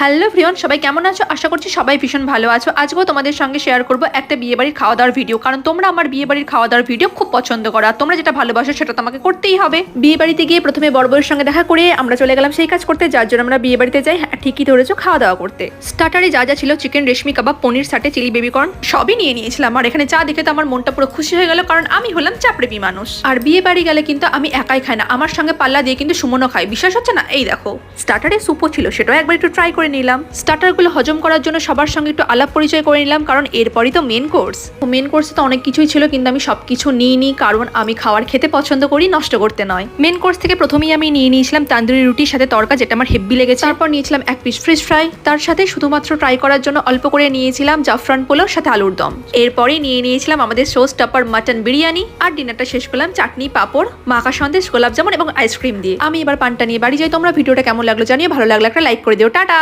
Hello ফ্রিয়ন, সবাই কেমন আছো? আশা করছি সবাই ভীষণ ভালো আছো। আজকেও তোমাদের সঙ্গে শেয়ার করব একটা বিয়েবাড়ির খাওয়া দাওয়ার ভিডিও, কারণ তোমরা আমার বিয়েবাড়ির খাওয়া দাওয়ার ভিডিও খুব পছন্দ করো আর তোমরা যেটা ভালোবাসো সেটা তোমাকে করতেই হবে। বিয়েবাড়িতে গিয়ে প্রথমে বড় বউয়ের সঙ্গে দেখা করে আমরা চলে গেলাম সেই কাজ করতে যার জন্য আমরা বিয়েবাড়িতে যাই। হ্যাঁ, ঠিকই ধরেছো, খাওয়া দাওয়া করতে। স্টার্টারে যা যা ছিল, চিকেন রেশমি কাবাব, পনির সাটে, চিলি বেবিকর্ন সবই নিয়ে নিয়েছিলাম। আর এখানে চা দেখে তো আমার মনটা পুরো খুশি হয়ে গেল, কারণ আমি হলাম চা প্রেমী মানুষ। আর বিয়ে বাড়ি গেলে কিন্তু আমি একাই খাই না, আমার সঙ্গে পাল্লা দিয়ে কিন্তু সুমনও খাই। বিশ্বাস হচ্ছে না? এই দেখো, স্টার্টারে স্যুপও ছিল, সেটাও একবার একটু ট্রাই করে নিলাম। স্টার্টারগুলো হজম করার জন্য সবার সঙ্গে একটু আলাপ পরিচয় করে নিলাম, কারণ এরপরই তো মেন কোর্স। মেন কোর্সে তো অনেক কিছুই ছিল, কিন্তু আমি সবকিছু নিইনি, কারণ আমি খাবার খেতে পছন্দ করি, নষ্ট করতে নয়। মেন কোর্স থেকে প্রথমেই আমি নিয়ে নিয়েছিলাম তান্দুরি রুটির সাথে তড়কা, যেটা আমার হেব্বি লেগেছে। তারপর নিয়েছিলাম এক পিস ফিশ ফ্রাই, তার সাথে শুধুমাত্র ট্রাই করার জন্য অল্প করে নিয়েছিলাম জাফরান পোলাও সাথে আলুর দম। এরপরে নিয়ে নিয়েছিলাম আমাদের শো স্টপার মাটন বিরিয়ানি। আর ডিনারটা শেষ করলাম চাটনি, পাঁপড়, মাখা সন্দেশ, গোলাপ জামুন এবং আইসক্রিম দিয়ে। আমি এবার পানটা নিয়ে বাড়ি যাই। তোমরা ভিডিওটা কেমন লাগলো জানিয়ে, ভালো লাগলে একটা লাইক করে দিও। টাটা।